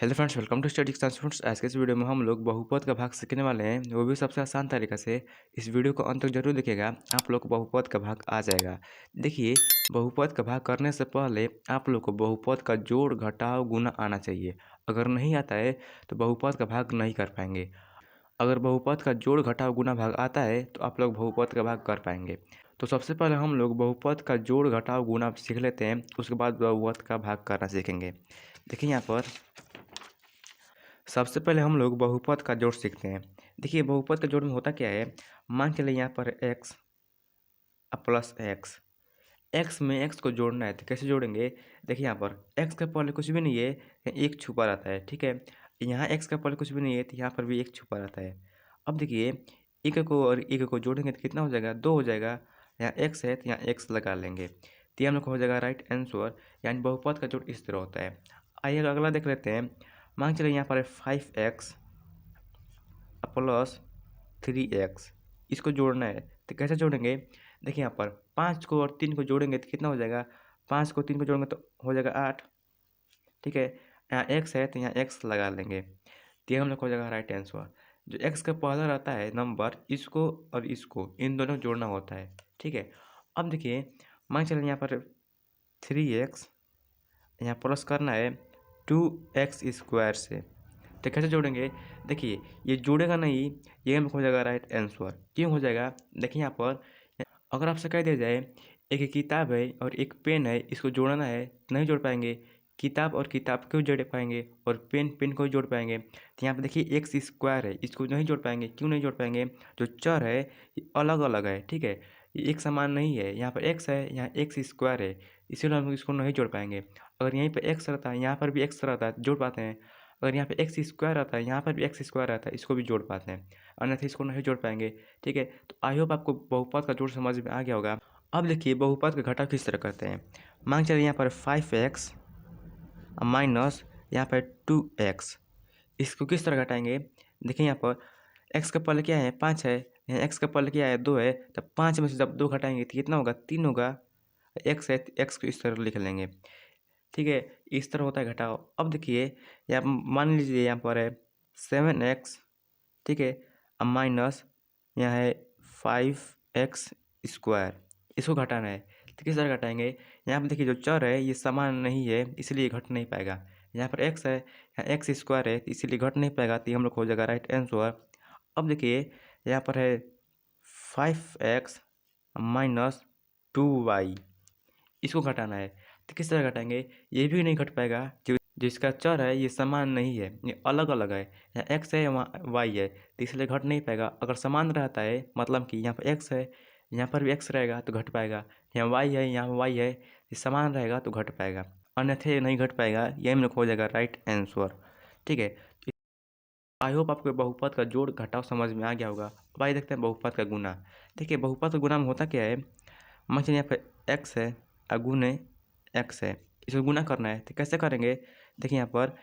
Hello friends, welcome to study extension friends. आज के इस वीडियो में हम लोग बहुपद का भाग सीखने वाले हैं, वो भी सबसे आसान तरीका से। इस वीडियो को अंत तक जरूर देखिएगा, आप लोग को बहुपद का भाग आ जाएगा। देखिए, बहुपद का भाग करने से पहले आप लोग को बहुपद का जोड़ घटाव गुना आना चाहिए। अगर नहीं आता है तो बहुपद का भाग नहीं कर पाएंगे। अगर बहुपद का जोड़ घटाव गुना भाग आता है तो आप लोग बहुपद का भाग कर पाएंगे। तो सबसे पहले हम लोग बहुपद का जोड़ घटाव गुना सीख लेते हैं, उसके बाद बहुपद का भाग करना सीखेंगे। देखिए यहाँ पर सबसे पहले हम लोग बहुपद का जोड़ सीखते हैं। देखिए, बहुपद का जोड़ में होता क्या है, मान के लिए यहाँ पर एक्स प्लस एक्स। एक्स में एक्स को जोड़ना है तो कैसे जोड़ेंगे। देखिए यहाँ पर एक्स के पहले कुछ भी नहीं है, एक छुपा रहता है, ठीक है। यहाँ एक्स के पहले कुछ भी नहीं है तो यहाँ पर भी एक छुपा रहता है। अब देखिए, एक को और एक को जोड़ेंगे तो कितना हो जाएगा, दो हो जाएगा। यहाँ एक्स है तो यहाँ एक्स लगा लेंगे तो ये हम लोग को हो जाएगा राइट आंसर। यानी बहुपद का जोड़ इस तरह होता है। आइए अगला देख लेते हैं। मान चलिए यहाँ पर है 5x प्लस 3x, इसको जोड़ना है तो कैसे जोड़ेंगे। देखिए यहाँ पर 5 को और 3 को जोड़ेंगे तो कितना हो जाएगा, 5 को 3 को जोड़ेंगे तो हो जाएगा 8, ठीक है। यहाँ x है तो यहाँ x लगा लेंगे तो ये हम लोग को हो जाएगा राइट आंसर। जो x का पहला रहता है नंबर, इसको और इसको इन दोनों को जोड़ना होता है, ठीक है। अब देखिए, मान चलिए यहाँ पर 3x, यहाँ प्लस करना है 2x स्क्वायर से, तो कैसे जोड़ेंगे। देखिए, ये जोड़ेगा नहीं, ये हमको हो जाएगा राइट आंसर। क्यों हो जाएगा, देखिए यहाँ पर अगर आपसे कह दिया जाए एक किताब है और एक पेन है, इसको जोड़ना है तो नहीं जोड़ पाएंगे। किताब और किताब क्यों जोड़ पाएंगे, और पेन पेन को जोड़ पाएंगे। तो यहाँ पर देखिए एक्स स्क्वायर है, इसको नहीं जोड़ पाएंगे। क्यों नहीं जोड़ पाएंगे, जो चर है ये अलग अलग है, ठीक है। ये एक समान नहीं है, यहाँ पर एक्स है, यहाँ एक्स स्क्वायर है, इसीलिए हम इसको नहीं जोड़ पाएंगे। अगर यहीं पर एक्स रहता है, यहाँ पर भी एक्स रहता है, जोड़ पाते हैं। अगर यहाँ पे एक्स स्क्वायर आता है, यहाँ पर भी एक्स स्क्वायर आता है, इसको भी जोड़ पाते हैं, अन्यथा इसको नहीं जोड़ पाएंगे, ठीक है। तो आई होप आपको बहुपद का जोड़ समझ में आ गया होगा। अब देखिए, बहुपद का घटाव किस तरह करते हैं। मान चलिए यहाँ पर 5x माइनस यहाँ पर 2x, इसको किस तरह घटाएंगे। देखिए यहाँ पर x का पहले क्या है, 5 है, यहाँ x का पहले क्या है, 2 है। तब 5 में से जब 2 घटाएंगे तो कितना होगा, 3 होगा। x है तो x को इस तरह लिख लेंगे, ठीक है। इस तरह होता है घटाव। अब देखिए, यहाँ मान लीजिए यहाँ पर है 7x, ठीक है, अब माइनस यहाँ है 5x स्क्वायर, इसको घटाना है तो किस तरह घटाएंगे। यहाँ पर देखिए, जो चर है ये समान नहीं है, इसलिए घट नहीं पाएगा। यहाँ पर x है, यहाँ एक्स स्क्वायर है, इसलिए घट नहीं पाएगा, तो ये हम लोग हो जाएगा राइट आंसर। अब देखिए, यहाँ पर है 5x माइनस 2y, इसको घटाना है तो किस तरह घटाएंगे। ये भी नहीं घट पाएगा, जो जिसका चर है ये समान नहीं है, ये अलग अलग है। यहाँ एक्स है, वहाँ वाई है, तो इसलिए घट नहीं पाएगा। अगर समान रहता है, मतलब कि यहाँ पर एक्स है, यहाँ पर भी एक्स रहेगा तो घट पाएगा। यहाँ वाई है, यहाँ वाई है, ये समान रहेगा तो घट पाएगा, अन्यथा ये नहीं घट पाएगा। ये हम लोग हो जाएगा राइट आंसर, ठीक है। आई होप आपको बहुपद का जोड़ घटाव समझ में आ गया होगा। अब आइए देखते हैं बहुपद का गुना। देखिए, बहुपद का गुना में होता क्या है, मान चलिए यहाँ पर एक्स है और गुने एक्स है, इसको गुना करना है तो कैसे करेंगे। देखिए यहाँ पर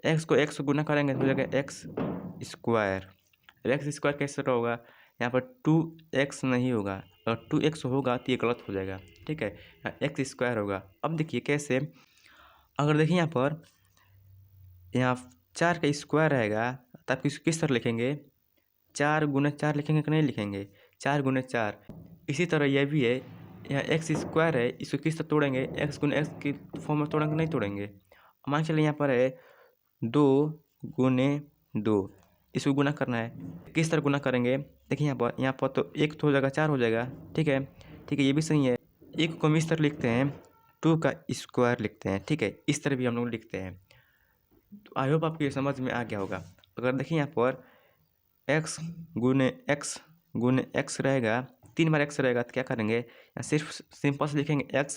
एक्स को एक्स से गुना करेंगे तो हो जाएगा एक्स स्क्वायर। एक्स स्क्वायर कैसे होगा, यहाँ पर 2x नहीं होगा, अगर 2x होगा तो ये गलत हो जाएगा, ठीक है। यहाँ एक्स स्क्वायर होगा। अब देखिए कैसे, अगर देखिए यहाँ पर यहाँ 4 का स्क्वायर रहेगा तो आप किस तरह लिखेंगे, 4 × 4 लिखेंगे कि नहीं लिखेंगे, 4 × 4। इसी तरह यह भी है, यहाँ एक्स स्क्वायर है, इसको किस तरह तोड़ेंगे, x की फॉर्म में तोड़ेंगे नहीं तोड़ेंगे। मान चलिए यहाँ पर है 2 × 2, इसको गुना करना है, किस तरह गुना करेंगे। देखिए यहाँ पर तो एक तो हो जाएगा 4 हो जाएगा, ठीक है, ठीक है, ये भी सही है। एक को हम इस तरह लिखते हैं, 2 का स्क्वायर लिखते हैं, ठीक है, इस तरह भी हम लोग लिखते हैं। तो आई होप आपको ये समझ में आ गया होगा। अगर देखिए यहाँ पर x गुने x रहेगा, 3 बार x रहेगा तो क्या करेंगे, यहाँ सिर्फ सिंपल से लिखेंगे x,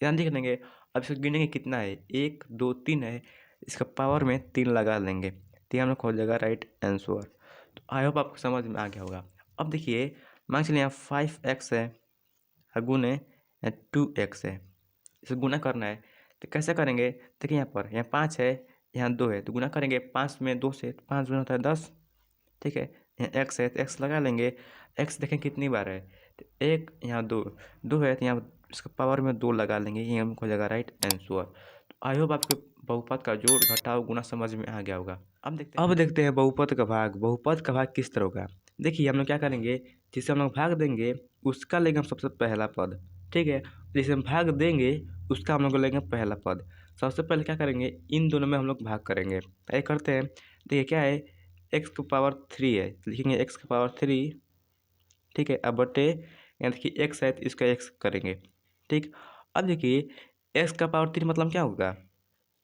यहाँ लिख देंगे। अब इसको गिनेंगे कितना है, 1 2 3 है, इसका पावर में 3 लगा लेंगे तो ये हम लोग हो जाएगा राइट आंसर। तो आई होप आपको समझ में आ गया होगा। अब देखिए, मान चलिए यहाँ 5x है और गुने 2x है, इसको गुना करना है तो कैसे करेंगे। देखिए यहाँ 5 है, यहाँ 2 है, तो गुना करेंगे 5 में 2 से, 5 गुना होता है 10, ठीक है। यहाँ x है तो x लगा लेंगे। x देखें कितनी बार है, तो 1, यहाँ 2 है तो यहाँ इसका पावर में 2 लगा लेंगे, ये हमको हो जाएगा राइट आंसर। तो आई होप आपके बहुपद का जोड़ घटाव गुणा समझ में आ गया होगा। अब देखते हैं बहुपद का भाग। बहुपद का भाग किस तरह होगा। देखिए हम लोग क्या करेंगे, जिसे हम लोग भाग देंगे उसका लेंगे हम सबसे पहला पद, ठीक है। जिसे हम भाग देंगे उसका हम लोग लेंगे पहला पद। सबसे पहले क्या करेंगे, इन दोनों में हम लोग भाग करेंगे। ये करते हैं। देखिए क्या है, एक्स की पावर 3 है, लिखेंगे एक्स की पावर 3, ठीक है। अब बटे यहाँ देखिए एक्स है तो इसका एक्स करेंगे, ठीक। अब देखिए एक्स का पावर 3 मतलब क्या होगा।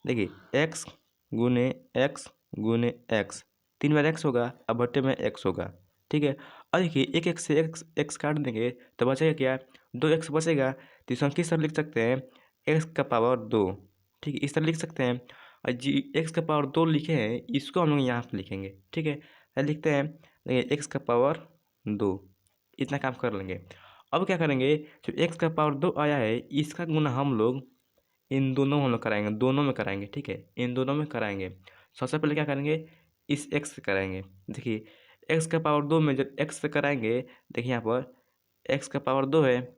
देखिए एक्स गुने एक्स गुने एक्स, 3 बार एक्स होगा, अब बट्टे में एक्स होगा, ठीक है। और देखिए एक एक्स से एक्स एक्स काट देंगे तो बचेगा क्या, 2x बचेगा। तो इसको हम किस तरह लिख सकते हैं, एक्स का पावर 2, ठीक है, इस तरह लिख सकते हैं। और जी एक्स का पावर 2 लिखे हैं, इसको हम लोग यहाँ पर लिखेंगे, ठीक है। लिखते हैं देखिए एक्स का पावर 2, इतना काम कर लेंगे। अब क्या करेंगे, जो एक्स का पावर 2 आया है इसका गुना हम लोग इन दोनों हम लोग कराएंगे, दोनों में कराएंगे, ठीक है, इन दोनों में कराएंगे। सबसे पहले क्या करेंगे, इस एक्स से कराएंगे। देखिए एक्स का पावर 2 में जब एक्स से कराएंगे, देखिए यहाँ पर एक्स का पावर 2 है,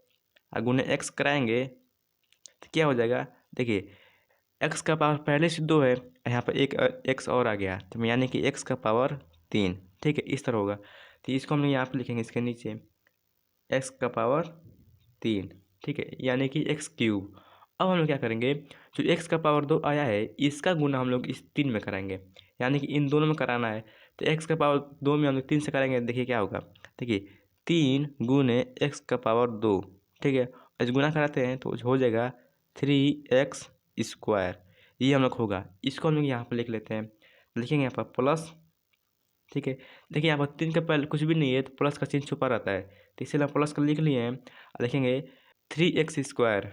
और गुने एक्स कराएंगे तो क्या हो जाएगा। देखिए एक्स का पावर पहले से 2 है, यहाँ पर एक एक्स और आ गया, तो यानी कि एक्स का पावर 3, ठीक है, इस तरह होगा। तो इसको हम लोग यहाँ पर लिखेंगे, इसके नीचे एक्स का पावर 3, ठीक है, यानी कि एक्स क्यूब। अब हम लोग क्या करेंगे, जो एक्स का पावर 2 आया है इसका गुना हम लोग इस 3 में कराएंगे, यानी कि इन दोनों में कराना है। तो एक्स का पावर 2 में हम लोग 3 से कराएंगे, देखिए क्या होगा। देखिए 3 गुने एक्स का पावर 2, ठीक है, इस गुना कराते हैं तो हो जाएगा 3x स्क्वायर, ये हम लोग होगा। इसको हम लोग यहाँ पर लिख लेते हैं, लिखेंगे यहाँ पर प्लस, ठीक है। देखिए यहाँ पर 3 के पहले कुछ भी नहीं है तो प्लस का चिन्ह छुपा रहता है, तो इसीलिए हम प्लस का लिख लिए हैं। लिखेंगे 3x स्क्वायर,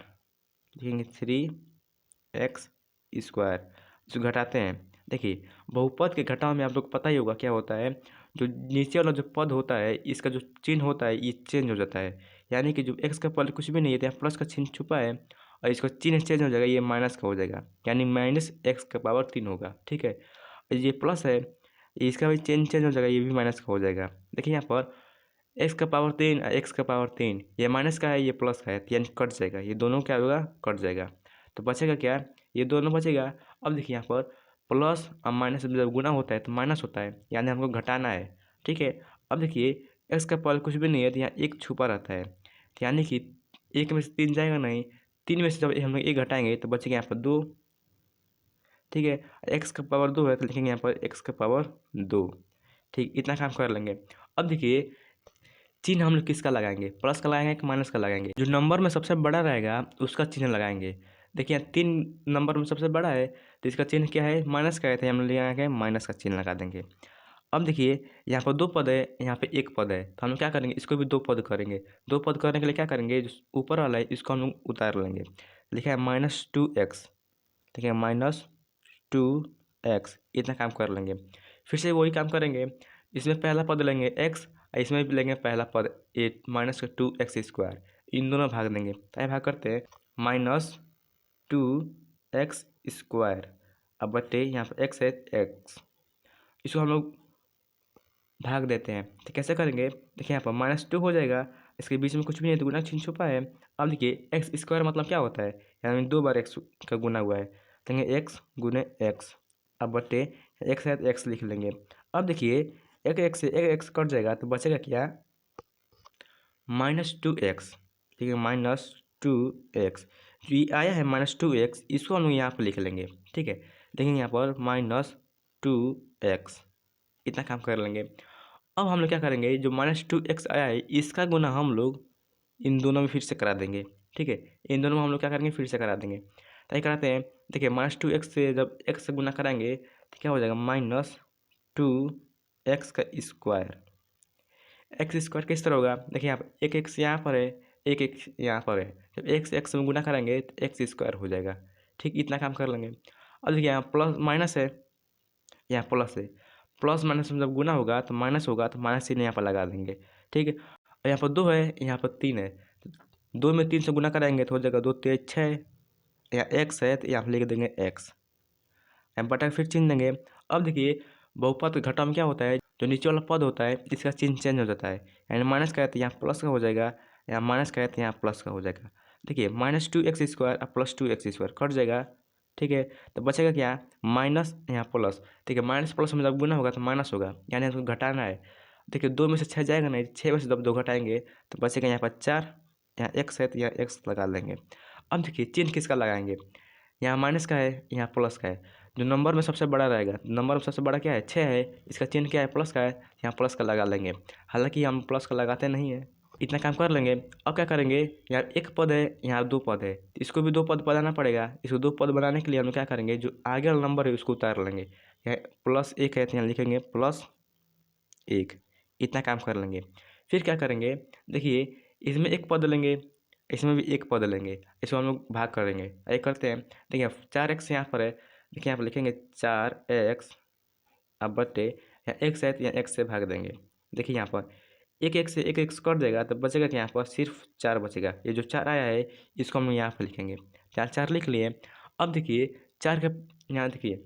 लिखेंगे 3x स्क्वायर, इसको घटाते हैं। देखिए बहुपद के घटाव में आप लोग को पता ही होगा क्या होता है, जो नीचे वाला जो पद होता है इसका जो चिन्ह होता है ये चेंज हो जाता है, यानी कि जो एक्स का पहले कुछ भी नहीं है तो यहाँ प्लस का चिन्ह छुपा है और इसका चिन्ह चेंज हो जाएगा, ये माइनस का हो जाएगा, यानी माइनस एक्स का पावर 3 होगा, ठीक है। और ये प्लस है, इसका भी चेंज हो जाएगा, ये भी माइनस का हो जाएगा। देखिए यहाँ पर एक्स का पावर 3 एक्स का पावर 3, ये माइनस का है ये प्लस का है, तो यानी कट जाएगा, ये दोनों क्या होगा, कट जाएगा। तो बचेगा क्या, ये दोनों बचेगा। अब देखिए यहाँ पर प्लस और माइनस जब गुना होता है तो माइनस होता है, यानी हमको घटाना है, ठीक है। अब देखिए एक्स का पावर कुछ भी नहीं है तो यहाँ एक छुपा रहता है, तो यानी कि एक में से 3 जाएगा नहीं, 3 में से जब हम लोग एक घटाएंगे तो बचेगा यहाँ पर 2, ठीक है। एक्स का पावर 2 है तो लिखेंगे यहाँ पर एक्स का पावर 2, ठीक, इतना काम कर लेंगे। अब देखिए चिन्ह हम लोग किसका लगाएंगे, प्लस का लगाएंगे कि माइनस का लगाएंगे, जो नंबर में सबसे बड़ा रहेगा उसका चिन्ह लगाएंगे। देखिए 3 नंबर में सबसे बड़ा है तो इसका चिन्ह क्या है, माइनस का है, तो हम लोग लगाएंगे माइनस का चिन्ह लगा देंगे। अब देखिए यहाँ पर 2 पद है, यहाँ पे 1 पद है, तो हम लोग क्या करेंगे, इसको भी 2 पद करेंगे। 2 पद करने के लिए क्या करेंगे, जो ऊपर वाला है इसको हम लोग उतार लेंगे, लिखा है -2x, ठीक है, -2x, इतना काम कर लेंगे। फिर से वही काम करेंगे, इसमें पहला पद लेंगे x, इसमें भी लेंगे पहला पद -2x स्क्वायर, इन दोनों भाग देंगे, तो भाग करते हैं -2x स्क्वायर, अब बटे यहाँ पर x है x, इसको हम लोग भाग देते हैं। तो कैसे करेंगे, देखिए यहाँ पर -2 हो जाएगा, इसके बीच में कुछ भी नहीं तो गुना चिन्ह छुपा है। अब देखिए एक्स स्क्वायर मतलब क्या होता है, यानी 2 बार एक्स का गुना हुआ है, तो एक्स गुने एक्स, अब बटे एक्स है तो एक्स लिख लेंगे। अब देखिए एक एक्स से एक एक्स कट जाएगा तो बचेगा क्या, -2x, ठीक है, -2x, जो ये आया है -2x इसको हम लोग यहाँ पर लिख लेंगे, ठीक है। देखेंगे यहाँ पर -2x, इतना काम कर लेंगे। अब हम लोग क्या करेंगे, जो -2x आया है इसका गुना हम लोग इन दोनों में फिर से करा देंगे, ठीक है, इन दोनों में हम लोग क्या करेंगे, फिर से करा देंगे। ताकि कराते हैं, देखिए -2x से जब x से गुना कराएंगे तो क्या हो जाएगा, -2x का स्क्वायर, एक्स स्क्वायर किस तरह होगा, देखिए यहाँ पर एक एक्स यहाँ पर है, एक एक्स यहाँ पर है, जब एक्स एक्स में गुना कराएंगे तो एक्स स्क्वायर हो जाएगा, ठीक, इतना काम कर लेंगे। अब देखिए यहाँ प्लस माइनस है, यहाँ प्लस है, प्लस माइनस में जब गुना होगा तो माइनस होगा, तो माइनस चिन्ह यहाँ पर लगा देंगे, ठीक है। और यहाँ पर 2 है, यहाँ पर 3 है, तो 2 में 3 से गुना कराएंगे तो हो जाएगा 2 3 6, यहाँ एक्स है तो यहाँ पर लिख देंगे एक्स, यहाँ बटा फिर चिन्ह देंगे। अब देखिए बहुपद के घटाव में क्या होता है, जो नीचे वाला पद होता है इसका चिन्ह चेंज हो जाता है, यानी माइनस का है तो यहाँ प्लस का हो जाएगा, यहाँ माइनस का है तो यहाँ प्लस का हो जाएगा। देखिए -2x स्क्वायर और +2x स्क्वायर कट जाएगा, ठीक है। तो बचेगा क्या, माइनस यहाँ प्लस। ठीक है, माइनस प्लस में जब गुना होगा तो माइनस होगा, यानी हमको घटाना है। देखिए 2 में से 6 जाएगा नहीं, 6 में से जब 2 घटाएंगे तो बचेगा यहाँ पर 4, यहाँ एक्स है तो यहाँ एक्स लगा लेंगे। अब देखिए चिन्ह किसका लगाएंगे, यहाँ माइनस का है, यहाँ प्लस का है। जो नंबर में सबसे बड़ा रहेगा, नंबर में सबसे बड़ा क्या है, 6 है, इसका चिन्ह क्या है, प्लस का है, यहाँ प्लस का लगा लेंगे। हालांकि हम प्लस का लगाते नहीं है। इतना काम कर लेंगे। अब क्या करेंगे, यार एक पद है, यहाँ 2 पद है, इसको भी 2 पद बनाना पड़ेगा। इसको 2 पद बनाने के लिए हम क्या करेंगे, जो आगे वाला नंबर है उसको उतार लेंगे। यहाँ +1 है तो यहाँ लिखेंगे +1, इतना काम कर लेंगे। फिर क्या करेंगे, देखिए इसमें एक पद लेंगे, इसमें भी एक पद लेंगे, इसको हम लोग भाग करेंगे। ये करते हैं। देखिए 4x यहाँ पर है, देखिए यहाँ पर लिखेंगे 4x, अब बटे यहाँ x है तो यहाँ x से भाग देंगे। देखिए यहाँ पर एक एक से एक एक कट देगा तो बचेगा कि यहाँ पर सिर्फ 4 बचेगा। ये जो 4 आया है इसको हम यहाँ पर लिखेंगे, 4 4 लिख लिए। अब देखिए 4 के यहाँ देखिए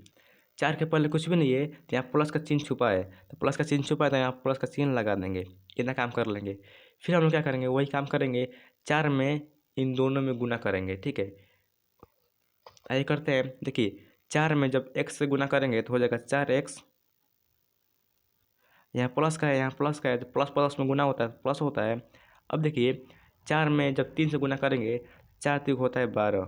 4 के पहले कुछ भी नहीं है तो यहाँ प्लस का चिन्ह छुपा है, तो प्लस का चिन्ह छुपा है तो यहाँ प्लस का चिन्ह लगा देंगे। इतना काम कर लेंगे। फिर हम लोग क्या करेंगे, वही काम करेंगे, 4 में इन दोनों में गुना करेंगे। ठीक है, आइए करते हैं। देखिए 4 में जब x से गुना करेंगे तो हो जाएगा 4x, यहाँ प्लस का है, यहाँ प्लस का है, तो प्लस प्लस में गुना होता है, प्लस होता है। अब देखिए 4 में जब 3 से गुना करेंगे, 4 3 होता है 12,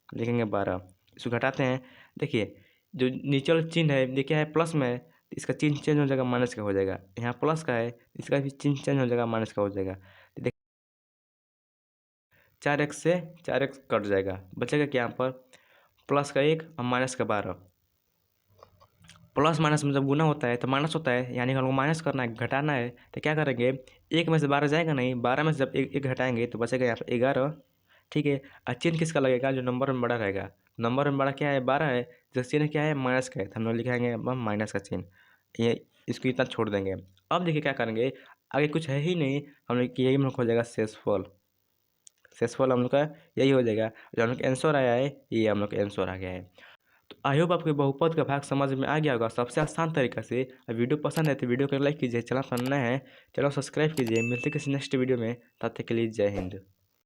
लिखेंगे 12। इसको घटाते हैं। देखिए जो नीचे वाला चिन्ह है ये क्या है, प्लस में है, इसका चिन्ह चेंज हो जाएगा, माइनस का हो जाएगा। यहाँ प्लस का है, इसका भी चिन्ह चेंज हो जाएगा, माइनस का हो जाएगा। तो देखिए 4x से 4x कट जाएगा, बचेगा क्या यहाँ पर प्लस का 1 और माइनस का 12। प्लस माइनस में जब गुना होता है तो माइनस होता है, यानी हमको माइनस करना है, घटाना है। तो क्या करेंगे, 1 में से 12 जाएगा नहीं, 12 में से जब एक घटाएंगे तो बचेगा यहाँ पर 11। ठीक है, और चिन्ह किसका लगेगा, जो नंबर में बड़ा रहेगा। नंबर में बड़ा क्या है, 12 है, जो चिन्ह क्या है, माइनस का है, तो हम लोग लिखाएंगे माइनस का चिन्ह। ये इसको इतना छोड़ देंगे। अब देखिए क्या करेंगे, आगे कुछ है ही नहीं, हम लोग यही हम लोग हो जाएगा शेषफल। शेषफल हम लोग का यही हो जाएगा। जो हम लोग आंसर आया है ये हम लोग का आंसर आ गया है। तो आई होप आपको बहुपद का भाग समझ में आ गया होगा सबसे आसान तरीका से। वीडियो पसंद है तो वीडियो को लाइक कीजिए, चैनल पर नया है चैनल सब्सक्राइब कीजिए। मिलते किसी नेक्स्ट वीडियो में, तब तक के लिए जय हिंद।